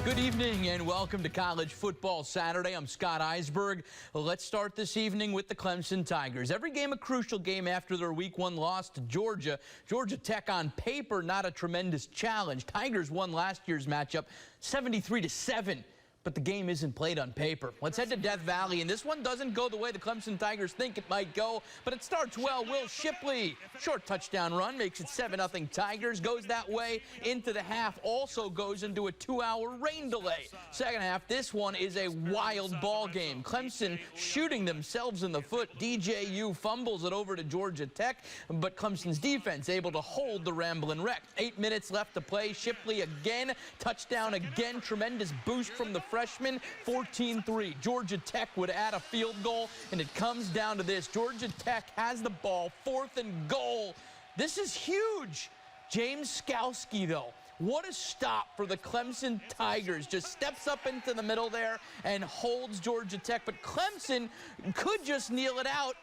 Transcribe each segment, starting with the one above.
Good evening and welcome to College Football Saturday. I'm Scott Eisberg. Let's start this evening with the Clemson Tigers. Every game a crucial game after their Week 1 loss to Georgia. Georgia Tech on paper, not a tremendous challenge. Tigers won last year's matchup 73-7. But the game isn't played on paper. Let's head to Death Valley, and this one doesn't go the way the Clemson Tigers think it might go, but it starts well. Will Shipley, short touchdown run, makes it 7-0 Tigers, goes that way into the half, also goes into a 2-hour rain delay. Second half, this one is a wild ball game. Clemson shooting themselves in the foot. DJU fumbles it over to Georgia Tech, but Clemson's defense able to hold the Ramblin' Wreck. 8 minutes left to play. Shipley again, touchdown again, tremendous boost from the freshman, 14-3. Georgia Tech would add a field goal, and it comes down to this. Georgia Tech has the ball, 4th and goal. This is huge. James Skalski, though, what a stop for the Clemson Tigers. Just steps up into the middle there and holds Georgia Tech. But Clemson could just kneel it out.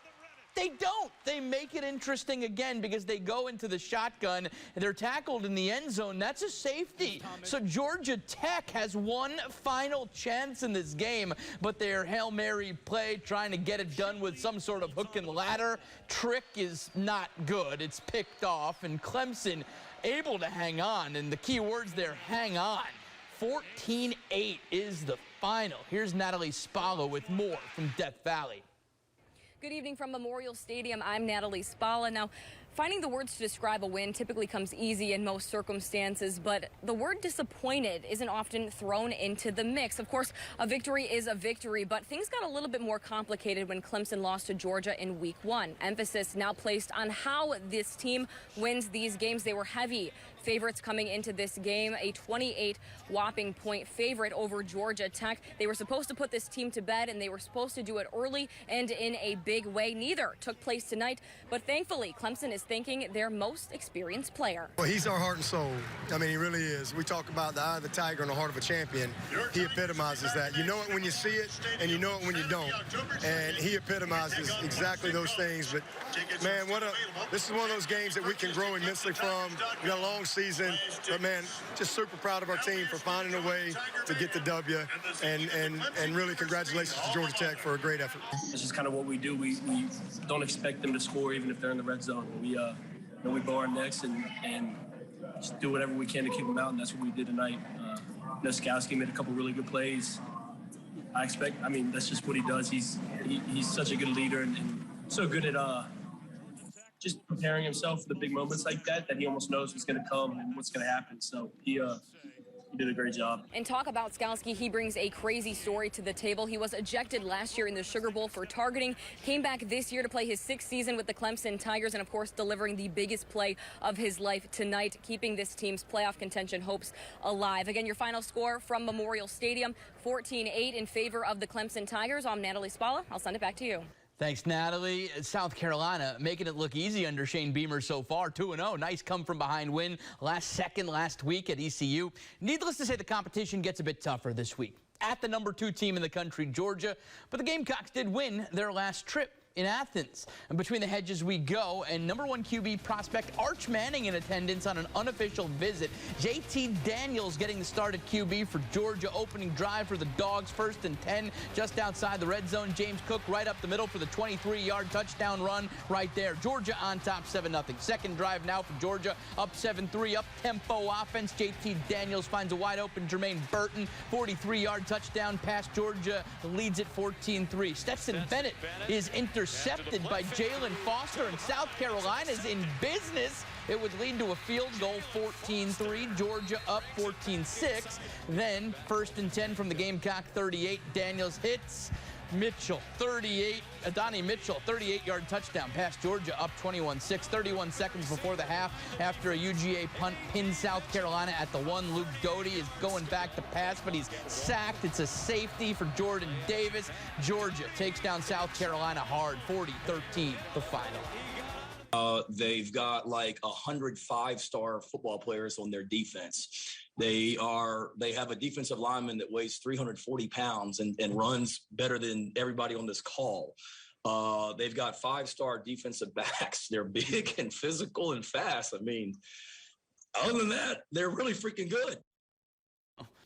They don't. They make it interesting again because they go into the shotgun and they're tackled in the end zone. That's a safety. So Georgia Tech has one final chance in this game, but their Hail Mary play, trying to get it done with some sort of hook and ladder trick, is not good. It's picked off, and Clemson able to hang on. And the key words there, hang on. 14-8 is the final. Here's Natalie Spalla with more from Death Valley. Good evening from Memorial Stadium. I'm Natalie Spalla. Now, finding the words to describe a win typically comes easy in most circumstances, but the word disappointed isn't often thrown into the mix. Of course, a victory is a victory, but things got a little bit more complicated when Clemson lost to Georgia in Week 1. Emphasis now placed on how this team wins these games. They were heavy favorites coming into this game, a 28 whopping point favorite over Georgia Tech. They were supposed to put this team to bed, and they were supposed to do it early and in a big way. Neither took place tonight, but thankfully Clemson is thanking their most experienced player. Well, he's our heart and soul. I mean, he really is. We talk about the eye of the tiger and the heart of a champion. He epitomizes that. You know it when you see it, and you know it when you don't. And he epitomizes exactly those things. But, man, this is one of those games that we can grow immensely from. We got a long season, but, man, just super proud of our team for finding a way to get the W, and really congratulations to Georgia Tech for a great effort. It's just kind of what we do. We don't expect them to score even if they're in the red zone. We bow our necks and just do whatever we can to keep them out, and that's what we did tonight. Skowski made a couple really good plays. That's just what he does. He's such a good leader and so good at just preparing himself for the big moments like that he almost knows what's going to come and what's going to happen. So he did a great job. And talk about Skalski, he brings a crazy story to the table. He was ejected last year in the Sugar Bowl for targeting, came back this year to play his 6th season with the Clemson Tigers, and of course delivering the biggest play of his life tonight, keeping this team's playoff contention hopes alive. Again, your final score from Memorial Stadium, 14-8 in favor of the Clemson Tigers. I'm Natalie Spalla. I'll send it back to you. Thanks, Natalie. South Carolina making it look easy under Shane Beamer so far, 2-0. Nice come-from-behind win last week at ECU. Needless to say, the competition gets a bit tougher this week. At the number 2 team in the country, Georgia, but the Gamecocks did win their last trip in Athens. And between the hedges we go, and number 1 QB prospect Arch Manning in attendance on an unofficial visit. JT Daniels getting the start at QB for Georgia. Opening drive for the Dogs, 1st and 10, just outside the red zone. James Cook right up the middle for the 23-yard touchdown run right there. Georgia on top, 7-0. Second drive now for Georgia, up 7-3, up-tempo offense. JT Daniels finds a wide-open Jermaine Burton, 43-yard touchdown pass. Georgia leads it 14-3. Stetson Bennett is intercepted by Jalen Foster, and South Carolina's in business. It would lead to a field goal, 14-3. Georgia up 14-6. Then 1st and 10 from the Gamecock 38. Daniels hits Mitchell, 38. Adonai Mitchell, 38-yard touchdown pass. Georgia up 21-6. 31 seconds before the half after a UGA punt pins South Carolina at the 1. Luke Doty is going back to pass, but he's sacked. It's a safety for Jordan Davis. Georgia takes down South Carolina hard, 40-13, the final. They've got like 100 5-star football players on their defense. They have a defensive lineman that weighs 340 pounds and runs better than everybody on this call. They've got 5-star defensive backs. They're big and physical and fast. I mean, other than that, they're really freaking good.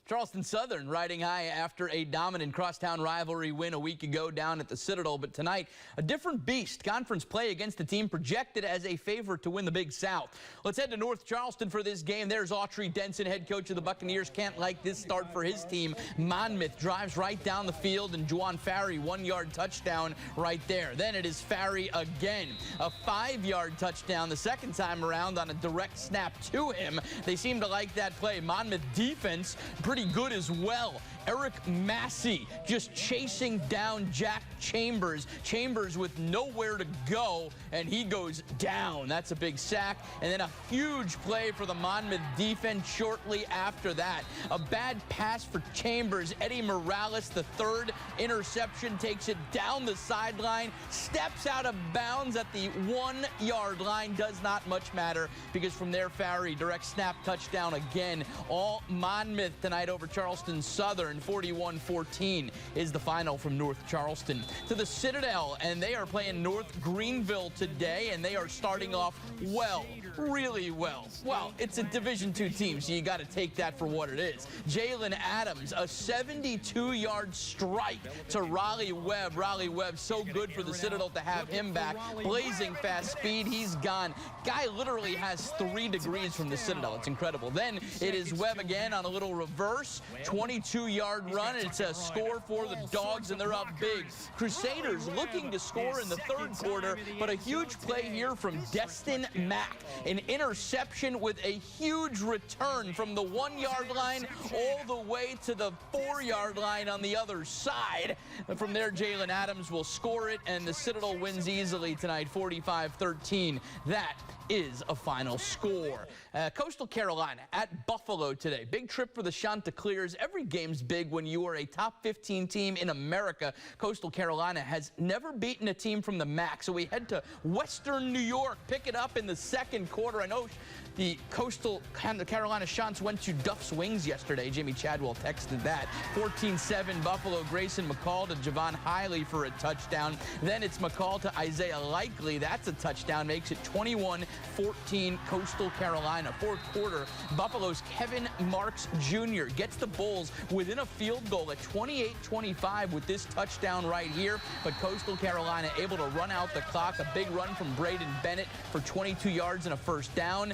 Charleston Southern riding high after a dominant crosstown rivalry win a week ago down at the Citadel. But tonight, a different beast. Conference play against a team projected as a favorite to win the Big South. Let's head to North Charleston for this game. There's Autry Denson, head coach of the Buccaneers. Can't like this start for his team. Monmouth drives right down the field, and Juwan Farry, 1-yard touchdown right there. Then it is Farry again. A 5-yard touchdown the second time around on a direct snap to him. They seem to like that play. Monmouth defense pretty good as well. Eric Massey just chasing down Jack Chambers. Chambers with nowhere to go, and he goes down. That's a big sack. And then a huge play for the Monmouth defense shortly after that. A bad pass for Chambers. Eddie Morales, the third interception, takes it down the sideline, steps out of bounds at the 1-yard line. Does not much matter because from there, Farry, direct snap touchdown again. All Monmouth tonight over Charleston Southern. 41-14 is the final from North Charleston. To the Citadel, and they are playing North Greenville today, and they are starting off well, really well. Well, it's a Division II team, so you got to take that for what it is. Jalen Adams, a 72-yard strike to Raleigh Webb. Raleigh Webb, so good for the Citadel to have him back. Blazing fast speed, he's gone. Guy literally has 3 degrees from the Citadel. It's incredible. Then it is Webb again on a little reverse, 22-yard run. It's a score for the Dogs, and they're up big. Crusaders looking to score in the third quarter, but a huge play here from Destin Mack. An interception with a huge return from the 1-yard line all the way to the 4-yard line on the other side. And from there, Jalen Adams will score it, and the Citadel wins easily tonight, 45-13. That is a final score. Coastal Carolina at Buffalo today. Big trip for the Chanticleers. Every game's big when you are a top 15 team in America. Coastal Carolina has never beaten a team from the MAC, so we head to Western New York, pick it up in the second quarter. I know the Coastal Carolina Chants went to Duff's Wings yesterday. Jimmy Chadwell texted that. 14-7 Buffalo. Grayson McCall to Javon Hiley for a touchdown. Then it's McCall to Isaiah Likely. That's a touchdown. Makes it 21-14 Coastal Carolina. Fourth quarter, Buffalo's Kevin Marks Jr. gets the Bulls within a field goal at 28-25 with this touchdown right here. But Coastal Carolina able to run out the clock. A big run from Braden Bennett for 22 yards and a first down.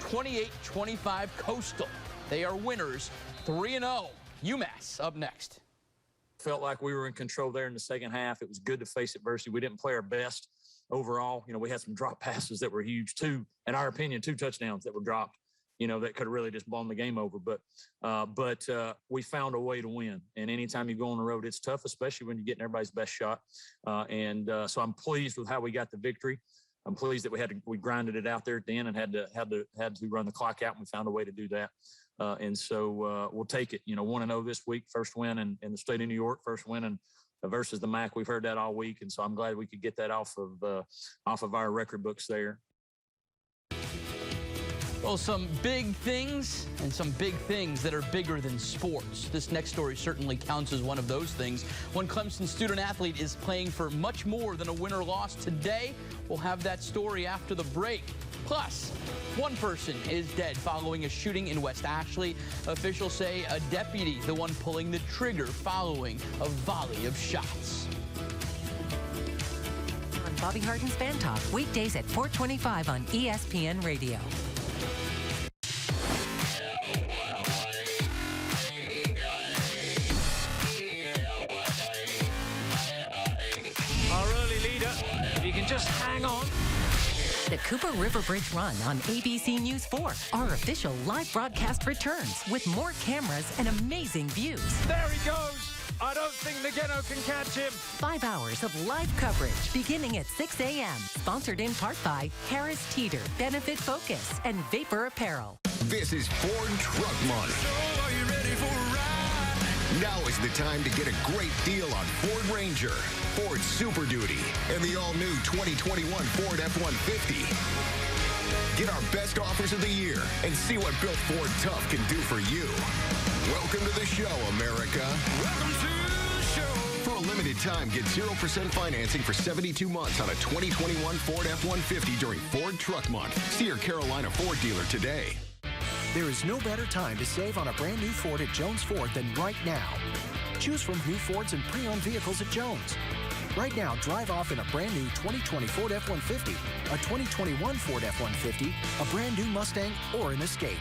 28-25 Coastal. They are winners, 3-0. UMass up next. Felt like we were in control there in the second half. It was good to face adversity. We didn't play our best overall. We had some drop passes that were huge, in our opinion, 2 touchdowns that were dropped, that could have really just blown the game over. But we found a way to win. And anytime you go on the road, it's tough, especially when you're getting everybody's best shot. So I'm pleased with how we got the victory. I'm pleased that we grinded it out there at the end and had to run the clock out, and we found a way to do that. So we'll take it. 1-0 this week, first win in the state of New York, first win versus the MAC. We've heard that all week, and so I'm glad we could get that off of our record books there. Well, some big things and some big things that are bigger than sports. This next story certainly counts as one of those things. One Clemson student athlete is playing for much more than a win or loss today. We'll have that story after the break. Plus, one person is dead following a shooting in West Ashley. Officials say a deputy, the one pulling the trigger following a volley of shots. On Bobby Harden's Fan Talk, weekdays at 4:25 on ESPN Radio. Just hang on. The Cooper River Bridge Run on ABC News 4. Our official live broadcast returns with more cameras and amazing views. There he goes. I don't think Nageno can catch him. 5 hours of live coverage beginning at 6 a.m. Sponsored in part by Harris Teeter, Benefit Focus, and Vapor Apparel. This is Ford Truck Month. So are you ready for a ride? Now is the time to get a great deal on Ford Ranger, Ford Super Duty, and the all-new 2021 Ford F-150. Get our best offers of the year and see what Built Ford Tough can do for you. Welcome to the show, America. Welcome to the show. For a limited time, get 0% financing for 72 months on a 2021 Ford F-150 during Ford Truck Month. See your Carolina Ford dealer today. There is no better time to save on a brand new Ford at Jones Ford than right now. Choose from new Fords and pre-owned vehicles at Jones. Right now, drive off in a brand new 2020 Ford F-150, a 2021 Ford F-150, a brand new Mustang, or an Escape.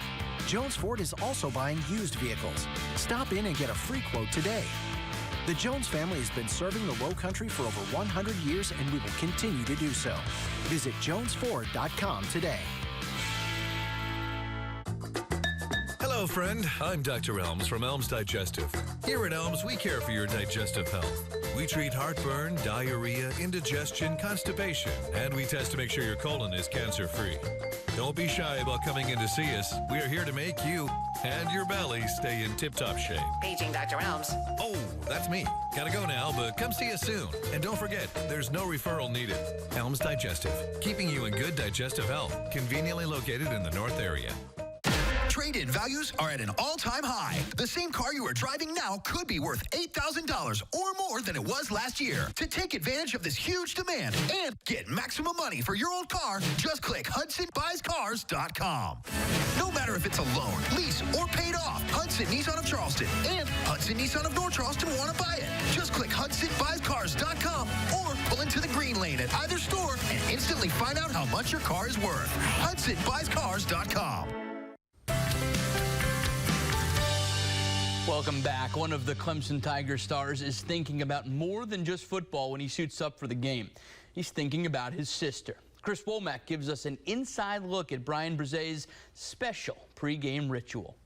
Jones Ford is also buying used vehicles. Stop in and get a free quote today. The Jones family has been serving the Low Country for over 100 years, and we will continue to do so. Visit jonesford.com today. Hello, friend. I'm Dr. Elms from Elms Digestive. Here at Elms, we care for your digestive health. We treat heartburn, diarrhea, indigestion, constipation, and we test to make sure your colon is cancer-free. Don't be shy about coming in to see us. We are here to make you and your belly stay in tip-top shape. Paging Dr. Elms. Oh, that's me. Gotta go now, but come see us soon. And don't forget, there's no referral needed. Elms Digestive, keeping you in good digestive health. Conveniently located in the North area. Trade-in values are at an all-time high. The same car you are driving now could be worth $8,000 or more than it was last year. To take advantage of this huge demand and get maximum money for your old car, just click HudsonBuysCars.com. No matter if it's a loan, lease, or paid off, Hudson Nissan of Charleston and Hudson Nissan of North Charleston want to buy it. Just click HudsonBuysCars.com or pull into the green lane at either store and instantly find out how much your car is worth. HudsonBuysCars.com. Welcome back. One of the Clemson Tiger stars is thinking about more than just football when he suits up for the game. He's thinking about his sister. Chris Womack gives us an inside look at Brian Brise's special pregame ritual.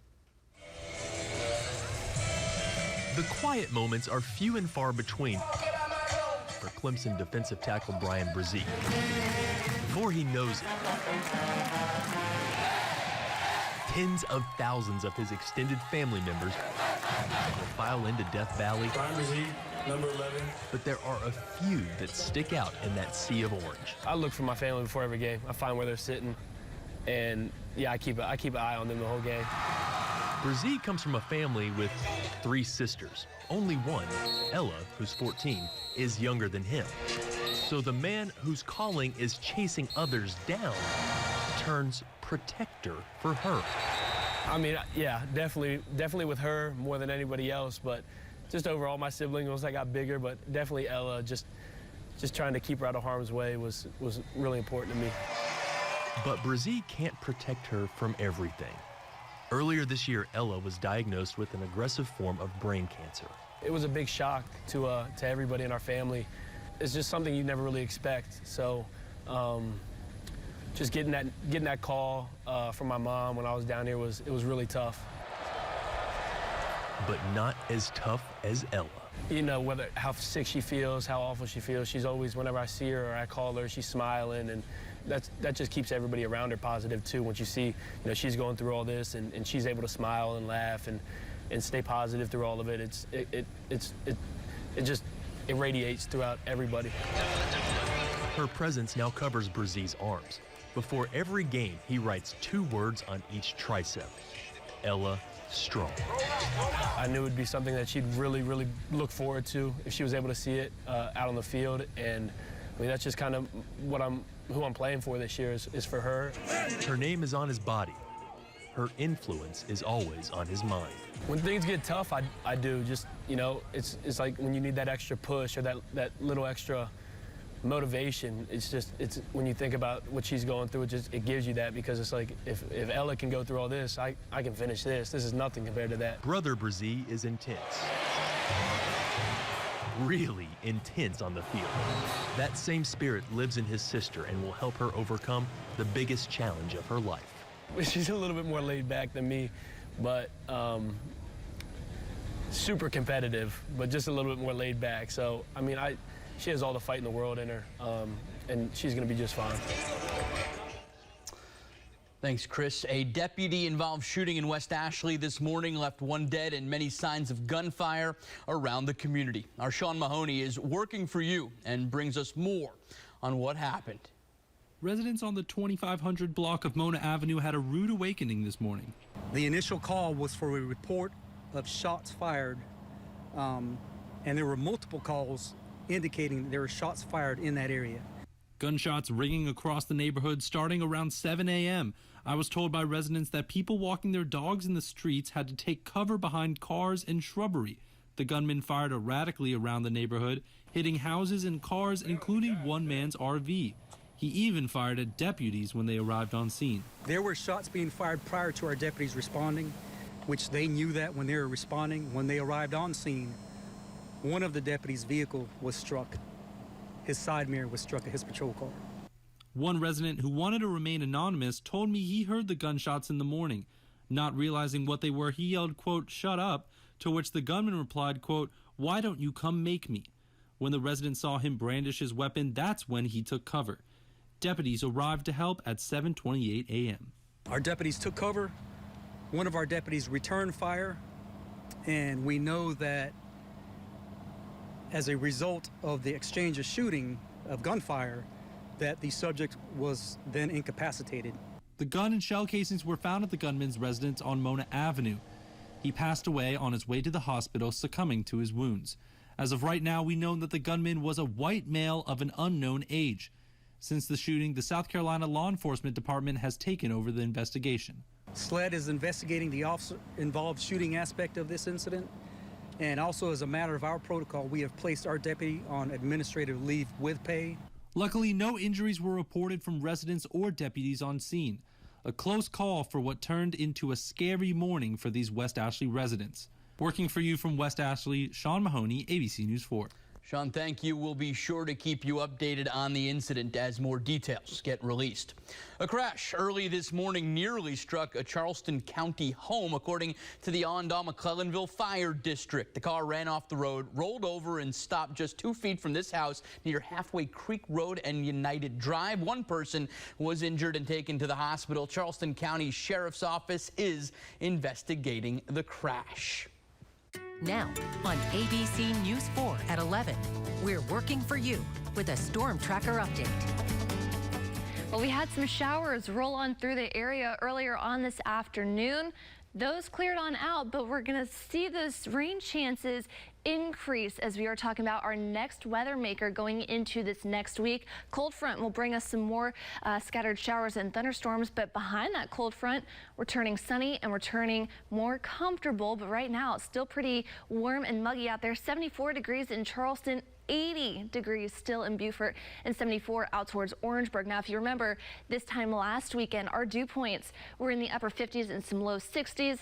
The quiet moments are few and far between for Clemson defensive tackle Brian Brise. Before he knows it, tens of thousands of his extended family members will file into Death Valley. Brian Brise, number 11. But there are a few that stick out in that sea of orange. I look for my family before every game. I find where they're sitting, and yeah, I keep an eye on them the whole game. Brise comes from a family with 3 sisters. Only one, Ella, who's 14, is younger than him. So the man whose calling is chasing others down turns protector for her. I mean, yeah, definitely with her more than anybody else, but just overall my siblings, once I got bigger, but definitely Ella, just trying to keep her out of harm's way was really important to me. But Brise can't protect her from everything. Earlier this year, Ella was diagnosed with an aggressive form of brain cancer. It was a big shock to everybody in our family. It's just something you never really expect. So just getting that call from my mom when I was down here it was really tough. But not as tough as Ella. You know, how sick she feels, how awful she feels. She's always, whenever I see her or I call her, she's smiling, and that just keeps everybody around her positive too. Once you see, she's going through all this and she's able to smile and laugh and stay positive through all of it. It just radiates throughout everybody. Her presence now covers Brise's arms. Before every game, he writes 2 words on each tricep: Ella Strong. I knew it would be something that she'd really, really look forward to if she was able to see it out on the field. And I mean, that's just kind of who I'm playing for this year is for her. Her name is on his body. Her influence is always on his mind. When things get tough, I do just, it's like when you need that extra push or that little extra motivation. It's when you think about what she's going through, it gives you that, because it's like if Ella can go through all this, I can finish this. This is nothing compared to that. Brother Brise is intense. Really intense on the field. That same spirit lives in his sister and will help her overcome the biggest challenge of her life. She's a little bit more laid back than me, but super competitive, but just a little bit more laid back. So, I mean, she has all the fight in the world in her, and she's going to be just fine. Thanks, Chris. A deputy-involved shooting in West Ashley this morning left 1 dead and many signs of gunfire around the community. Our Sean Mahoney is working for you and brings us more on what happened. Residents on the 2500 block of Mona Avenue had a rude awakening this morning. The initial call was for a report of shots fired, and there were multiple calls indicating there were shots fired in that area. Gunshots ringing across the neighborhood starting around 7 a.m. I was told by residents that people walking their dogs in the streets had to take cover behind cars and shrubbery. The gunman fired erratically around the neighborhood, hitting houses and cars, including one man's RV. He even fired at deputies when they arrived on scene. There were shots being fired prior to our deputies responding, which they knew that when they were responding. When they arrived on scene, one of the deputies' vehicle was struck. His side mirror was struck at his patrol car. One resident who wanted to remain anonymous told me he heard the gunshots in the morning. Not realizing what they were, he yelled, quote, "Shut up," to which the gunman replied, quote, "Why don't you come make me?" When the resident saw him brandish his weapon, that's when he took cover. Deputies arrived to help at 7:28 a.m. Our deputies took cover. One of our deputies returned fire, and we know that as a result of the exchange of shooting, of gunfire, that the subject was then incapacitated. The gun and shell casings were found at the gunman's residence on Mona Avenue. He passed away on his way to the hospital, succumbing to his wounds. As of right now, we know that the gunman was a white male of an unknown age. Since the shooting, the South Carolina Law Enforcement Department has taken over the investigation. SLED is investigating the officer-involved shooting aspect of this incident, and also as a matter of our protocol, we have placed our deputy on administrative leave with pay. Luckily, no injuries were reported from residents or deputies on scene. A close call for what turned into a scary morning for these West Ashley residents. Working for you from West Ashley, Sean Mahoney, ABC News 4. Sean, thank you. We'll be sure to keep you updated on the incident as more details get released. A crash early this morning nearly struck a Charleston County home, according to the Onondaga-McClellanville Fire District. The car ran off the road, rolled over, and stopped just 2 feet from this house near Halfway Creek Road and United Drive. One person was injured and taken to the hospital. Charleston County Sheriff's Office is investigating the crash. Now, on ABC News 4 at 11, we're working for you with a storm tracker update. Well, we had some showers roll on through the area earlier on this afternoon. Those cleared on out, but we're going to see those rain chances increase as we are talking about our next weather maker going into this next week. Cold front will bring us some more scattered showers and thunderstorms, but behind that cold front, we're turning sunny and we're turning more comfortable. But right now, it's still pretty warm and muggy out there. 74 degrees in Charleston. 80 degrees still in Beaufort, and 74 out towards Orangeburg. Now, if you remember, this time last weekend, our dew points were in the upper 50s and some low 60s.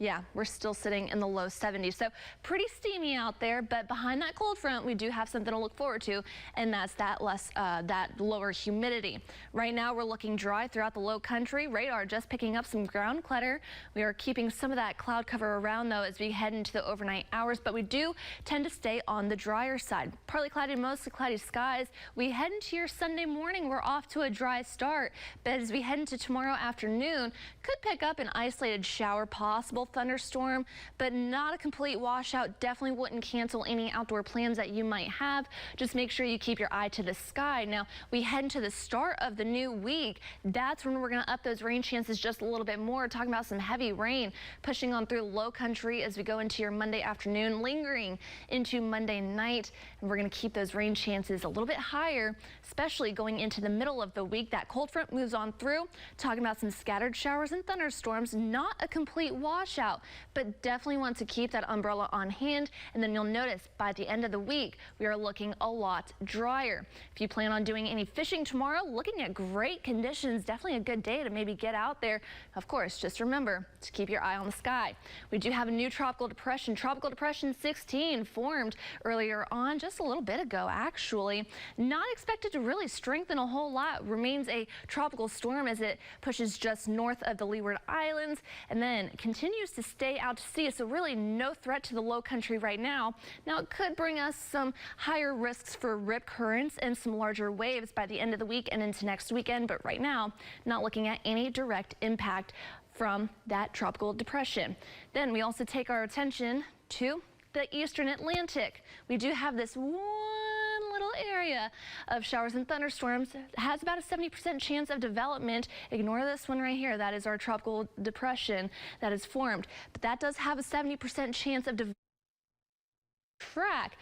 Yeah, we're still sitting in the low 70s. So pretty steamy out there, but behind that cold front, we do have something to look forward to, and that's that lower humidity. Right now, we're looking dry throughout the low country. Radar just picking up some ground clutter. We are keeping some of that cloud cover around, though, as we head into the overnight hours, but we do tend to stay on the drier side. Partly cloudy, mostly cloudy skies. We head into your Sunday morning. We're off to a dry start, but as we head into tomorrow afternoon, could pick up an isolated shower possible. Thunderstorm, but not a complete washout. Definitely wouldn't cancel any outdoor plans that you might have. Just make sure you keep your eye to the sky. Now, we head into the start of the new week. That's when we're going to up those rain chances just a little bit more. Talking about some heavy rain pushing on through low country as we go into your Monday afternoon, lingering into Monday night. And we're going to keep those rain chances a little bit higher, especially going into the middle of the week. That cold front moves on through. Talking about some scattered showers and thunderstorms. Not a complete washout, but definitely want to keep that umbrella on hand. And then you'll notice by the end of the week, we are looking a lot drier. If you plan on doing any fishing tomorrow, looking at great conditions, definitely a good day to maybe get out there. Of course, just remember to keep your eye on the sky. We do have a new tropical depression. Tropical Depression 16 formed earlier on, just a little bit ago, actually. Not expected to really strengthen a whole lot. Remains a tropical storm as it pushes just north of the Leeward Islands and then continues to stay out to sea, so really no threat to the low country right now. Now, it could bring us some higher risks for rip currents and some larger waves by the end of the week and into next weekend, but right now, not looking at any direct impact from that tropical depression. Then we also take our attention to the eastern Atlantic. We do have this one little area of showers and thunderstorms. It has about a 70% chance of development. Ignore this one right here. That is our tropical depression that is formed. But that does have a 70% chance of development. track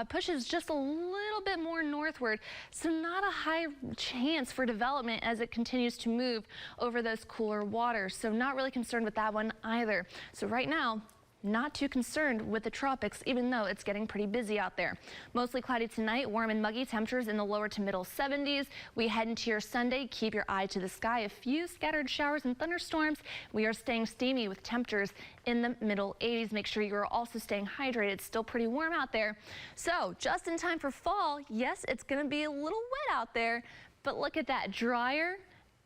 pushes just a little bit more northward, so not a high chance for development as it continues to move over those cooler waters. So not really concerned with that one either. So right now, not too concerned with the tropics, even though it's getting pretty busy out there. Mostly cloudy tonight, warm and muggy temperatures in the lower to middle 70s. We head into your Sunday. Keep your eye to the sky. A few scattered showers and thunderstorms. We are staying steamy with temperatures in the middle 80s. Make sure you are also staying hydrated. It's still pretty warm out there. So just in time for fall, yes, it's going to be a little wet out there, but look at that, drier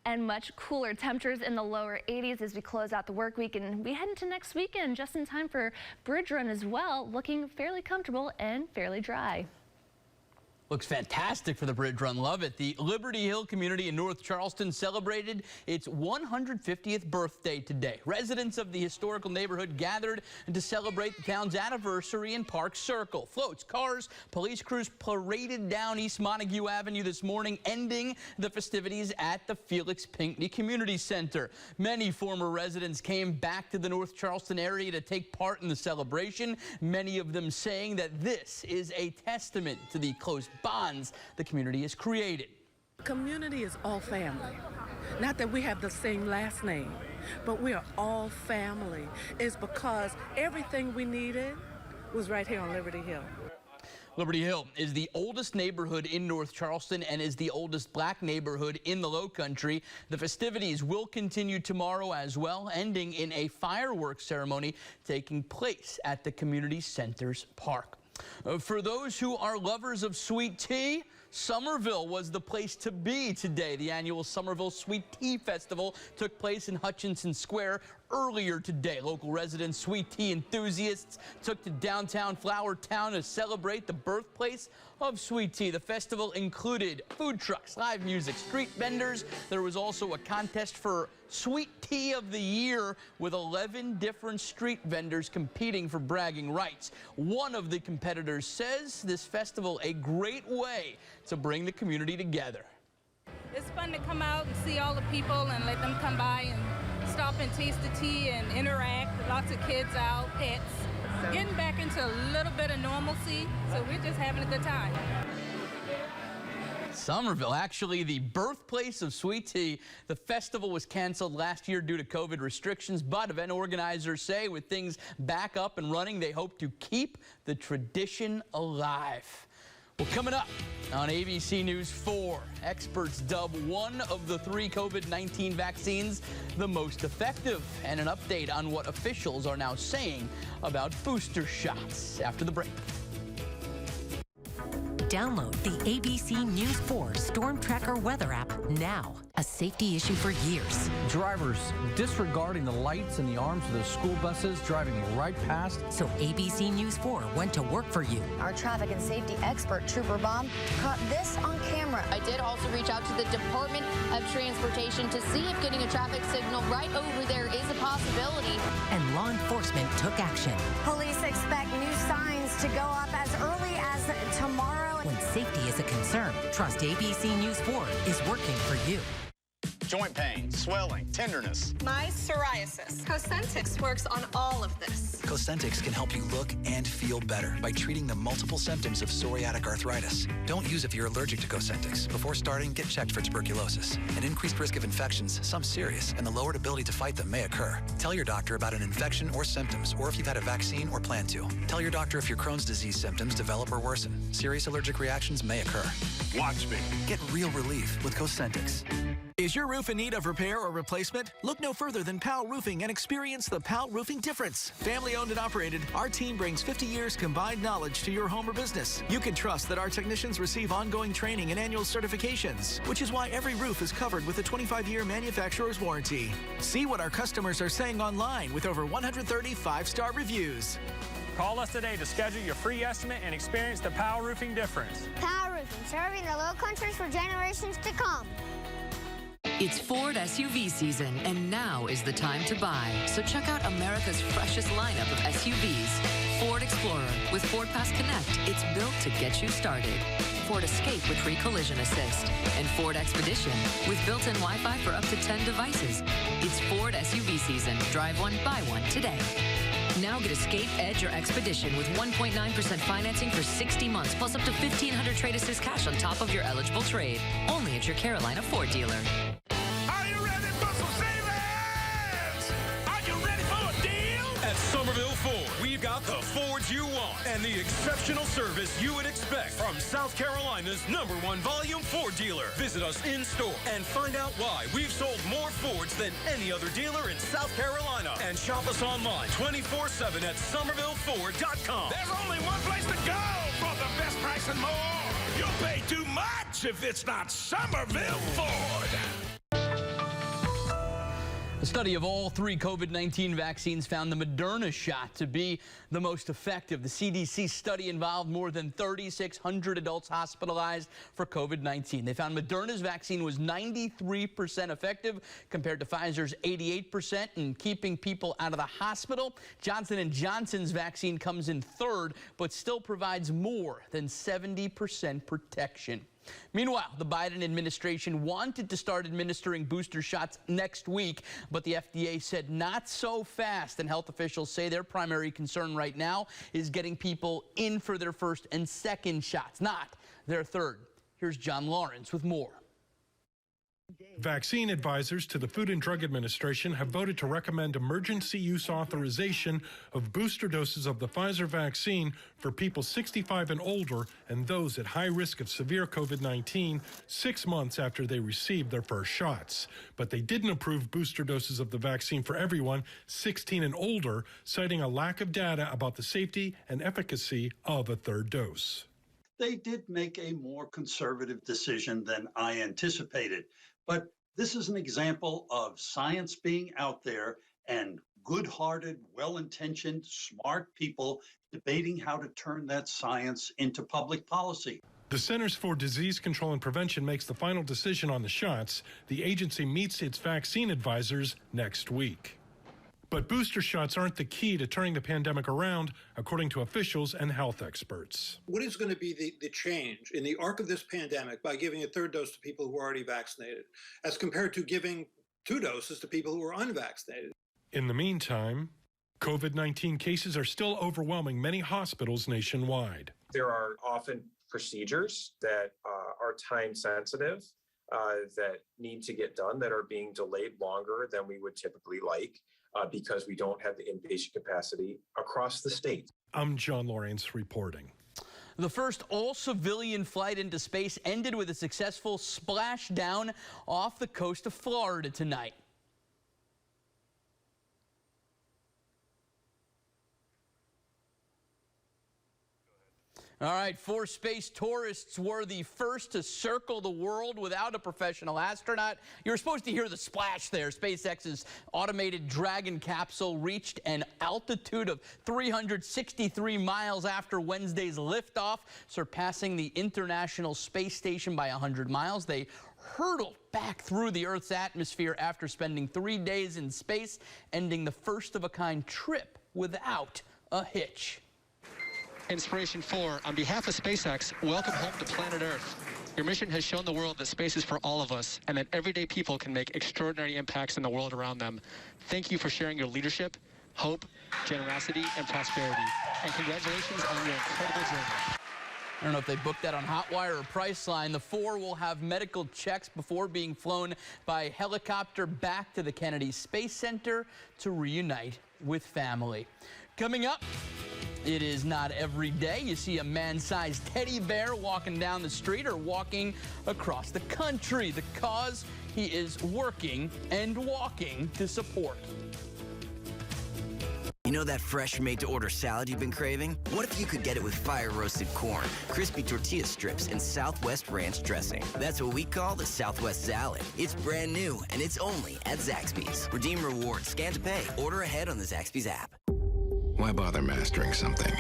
and much cooler temperatures in the lower 80s as we close out the work week, and we head into next weekend just in time for Bridge Run as well, looking fairly comfortable and fairly dry. Looks fantastic for the Bridge Run. Love it. The Liberty Hill community in North Charleston celebrated its 150th birthday today. Residents of the historical neighborhood gathered to celebrate the town's anniversary in Park Circle. Floats, cars, police crews paraded down East Montague Avenue this morning, ending the festivities at the Felix Pinckney Community Center. Many former residents came back to the North Charleston area to take part in the celebration, many of them saying that this is a testament to the close bonds the community has created. Community is all family. Not that we have the same last name, but we are all family. It's because everything we needed was right here on Liberty Hill. Liberty Hill is the oldest neighborhood in North Charleston and is the oldest black neighborhood in the Low Country. The festivities will continue tomorrow as well, ending in a fireworks ceremony taking place at the community center's park. For those who are lovers of sweet tea, Somerville was the place to be today. The annual Somerville Sweet Tea Festival took place in Hutchinson Square earlier today. Local residents, sweet tea enthusiasts took to downtown Flower Town to celebrate the birthplace of sweet tea. The festival included food trucks, live music, street vendors. There was also a contest for Sweet Tea of the Year with 11 different street vendors competing for bragging rights. One of the competitors says this festival a great way to bring the community together. It's fun to come out and see all the people and let them come by and stop and taste the tea and interact. Lots of kids out, pets. Getting back into a little bit of normalcy, so we're just having a good time. Somerville, actually the birthplace of sweet tea. The festival was canceled last year due to COVID restrictions, but event organizers say with things back up and running, they hope to keep the tradition alive. Well, coming up on ABC News 4, experts dub one of the 3 COVID-19 vaccines the most effective, and an update on what officials are now saying about booster shots after the break. Download the ABC News 4 Storm Tracker weather app now. A safety issue for years. Drivers disregarding the lights and the arms of the school buses, driving right past. So ABC News 4 went to work for you. Our traffic and safety expert, Trooper Bob, caught this on camera. I did also reach out to the Department of Transportation to see if getting a traffic signal right over there is a possibility. And law enforcement took action. Police expect new signs to go up as early as tomorrow. When safety is a concern, trust ABC News 4 is working for you. Joint pain, swelling, tenderness. My psoriasis. Cosentix works on all of this. Cosentix can help you look and feel better by treating the multiple symptoms of psoriatic arthritis. Don't use if you're allergic to Cosentix. Before starting, get checked for tuberculosis. An increased risk of infections, some serious, and the lowered ability to fight them may occur. Tell your doctor about an infection or symptoms, or if you've had a vaccine or plan to. Tell your doctor if your Crohn's disease symptoms develop or worsen. Serious allergic reactions may occur. Watch me. Get real relief with Cosentix. Is your roof in need of repair or replacement? Look no further than Powell Roofing and experience the Powell Roofing difference. Family owned and operated, our team brings 50 years combined knowledge to your home or business. You can trust that our technicians receive ongoing training and annual certifications, which is why every roof is covered with a 25-year manufacturer's warranty. See what our customers are saying online with over 130 5-star reviews. Call us today to schedule your free estimate and experience the Powell Roofing difference. Powell Roofing, serving the Low Countries for generations to come. It's Ford SUV season, and now is the time to buy. So check out America's freshest lineup of SUVs. Ford Explorer with Ford Pass Connect. It's built to get you started. Ford Escape with free collision assist. And Ford Expedition with built-in Wi-Fi for up to 10 devices. It's Ford SUV season. Drive one, buy one today. Now get Escape, Edge, or Expedition with 1.9% financing for 60 months, plus up to $1,500 trade assist cash on top of your eligible trade. Only at your Carolina Ford dealer. Are you ready for some savings? Are you ready for a deal? At Somerville Ford, we've got the Fords you want and the exceptional service you would expect from South Carolina's #1 volume Ford dealer. Visit us in store and find out why we've sold more Fords than any other dealer in South Carolina. And shop us online 24/7 at SomervilleFord.com. There's only one place to go for the best price and more. You'll pay too much if it's not Somerville Ford. A study of all 3 COVID-19 vaccines found the Moderna shot to be the most effective. The CDC study involved more than 3,600 adults hospitalized for COVID-19. They found Moderna's vaccine was 93% effective compared to Pfizer's 88% in keeping people out of the hospital. Johnson & Johnson's vaccine comes in 3rd, but still provides more than 70% protection. Meanwhile, the Biden administration wanted to start administering booster shots next week, but the FDA said not so fast, and health officials say their primary concern right now is getting people in for their 1st and 2nd shots, not their 3rd. Here's John Lawrence with more. Vaccine advisors to the Food and Drug Administration have voted to recommend emergency use authorization of booster doses of the Pfizer vaccine for people 65 and older and those at high risk of severe COVID-19 6 months after they received their first shots. But they didn't approve booster doses of the vaccine for everyone 16 and older, citing a lack of data about the safety and efficacy of a 3rd dose. They did make a more conservative decision than I anticipated. But this is an example of science being out there and good-hearted, well-intentioned, smart people debating how to turn that science into public policy. The Centers for Disease Control and Prevention makes the final decision on the shots. The agency meets its vaccine advisors next week. But booster shots aren't the key to turning the pandemic around, according to officials and health experts. What is going to be the change in the arc of this pandemic by giving a 3rd dose to people who are already vaccinated, as compared to giving 2 doses to people who are unvaccinated? In the meantime, COVID-19 cases are still overwhelming many hospitals nationwide. There are often procedures that are time sensitive, that need to get done, that are being delayed longer than we would typically like. Because we don't have the inpatient capacity across the state. I'm John Lawrence reporting. The first all-civilian flight into space ended with a successful splashdown off the coast of Florida tonight. All right, 4 space tourists were the first to circle the world without a professional astronaut. You were supposed to hear the splash there. SpaceX's automated Dragon capsule reached an altitude of 363 miles after Wednesday's liftoff, surpassing the International Space Station by 100 miles. They hurtled back through the Earth's atmosphere after spending 3 days in space, ending the first-of-a-kind trip without a hitch. Inspiration 4, on behalf of SpaceX, welcome home to planet Earth. Your mission has shown the world that space is for all of us and that everyday people can make extraordinary impacts in the world around them. Thank you for sharing your leadership, hope, generosity, and prosperity. And congratulations on your incredible journey. I don't know if they booked that on Hotwire or Priceline. The 4 will have medical checks before being flown by helicopter back to the Kennedy Space Center to reunite with family. Coming up, it is not every day you see a man-sized teddy bear walking down the street or walking across the country. The cause, he is working and walking to support. You know that fresh made-to-order salad you've been craving? What if you could get it with fire-roasted corn, crispy tortilla strips, and Southwest ranch dressing? That's what we call the Southwest salad. It's brand new, and it's only at Zaxby's. Redeem rewards, scan to pay, order ahead on the Zaxby's app. Why bother mastering something?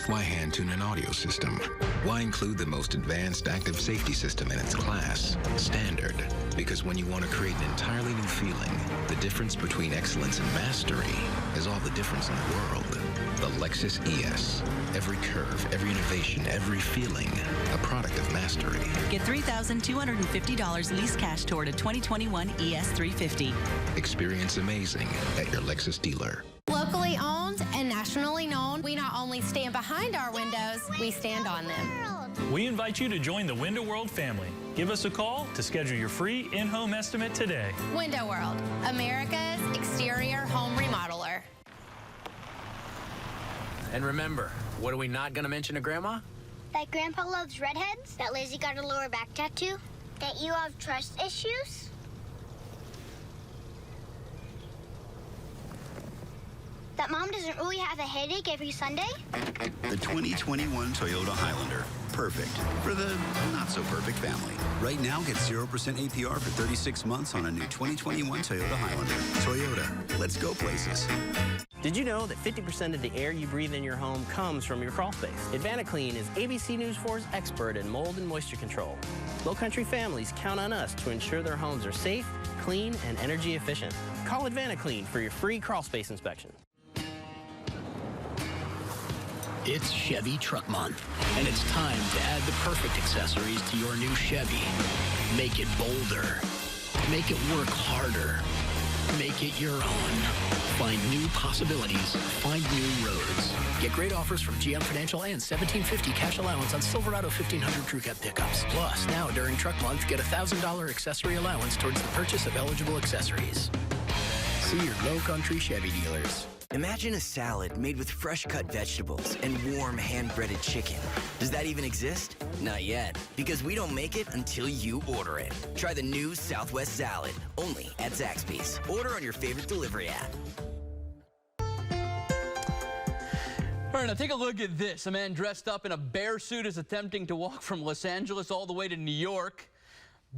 Why hand-tune an audio system? Why include the most advanced active safety system in its class, Standard? Because when you want to create an entirely new feeling, the difference between excellence and mastery is all the difference in the world. The Lexus ES. Every curve, every innovation, every feeling, a product of mastery. Get $3,250 lease cash toward a 2021 ES 350. Experience amazing at your Lexus dealer. Locally owned Nationally known, we not only stand behind our windows, we stand on them. We invite you to join the Window World family. Give us a call to schedule your free in-home estimate today. Window World, America's exterior home remodeler. And remember, what are we not going to mention to Grandma? That Grandpa loves redheads? That Lizzie got a lower back tattoo? That you have trust issues? That Mom doesn't really have a headache every Sunday? The 2021 Toyota Highlander. Perfect for the not-so-perfect family. Right now, get 0% APR for 36 months on a new 2021 Toyota Highlander. Toyota, let's go places. Did you know that 50% of the air you breathe in your home comes from your crawl space? AdvantaClean is ABC News 4's expert in mold and moisture control. Low country families count on us to ensure their homes are safe, clean, and energy efficient. Call AdvantaClean for your free crawl space inspection. It's Chevy Truck Month, and it's time to add the perfect accessories to your new Chevy. Make it bolder. Make it work harder. Make it your own. Find new possibilities. Find new roads. Get great offers from GM Financial and $1,750 cash allowance on Silverado 1500 Crew Cab pickups. Plus, now during Truck Month, get a $1,000 accessory allowance towards the purchase of eligible accessories. See your Low Country Chevy dealers. Imagine a salad made with fresh-cut vegetables and warm hand-breaded chicken. Does that even exist? Not yet, because we don't make it until you order it. Try the new Southwest Salad, only at Zaxby's. Order on your favorite delivery app. All right, now take a look at this. A man dressed up in a bear suit is attempting to walk from Los Angeles all the way to New York.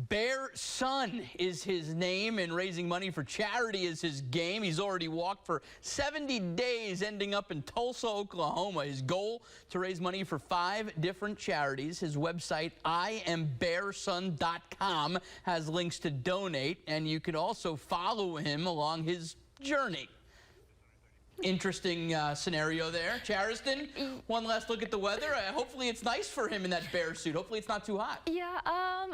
Bear Son is his name, and raising money for charity is his game. He's already walked for 70 days, ending up in Tulsa, Oklahoma. His goal, to raise money for 5 different charities. His website, IamBearSon.com, has links to donate, and you can also follow him along his journey. Interesting scenario there. Chariston, one last look at the weather. Hopefully it's nice for him in that bear suit. Hopefully it's not too hot. Yeah,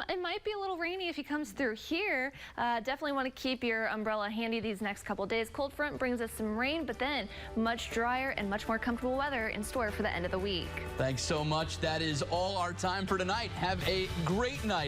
it might be a little rainy if he comes through here. Definitely want to keep your umbrella handy these next couple days. Cold front brings us some rain, but then much drier and much more comfortable weather in store for the end of the week. Thanks so much. That is all our time for tonight. Have a great night.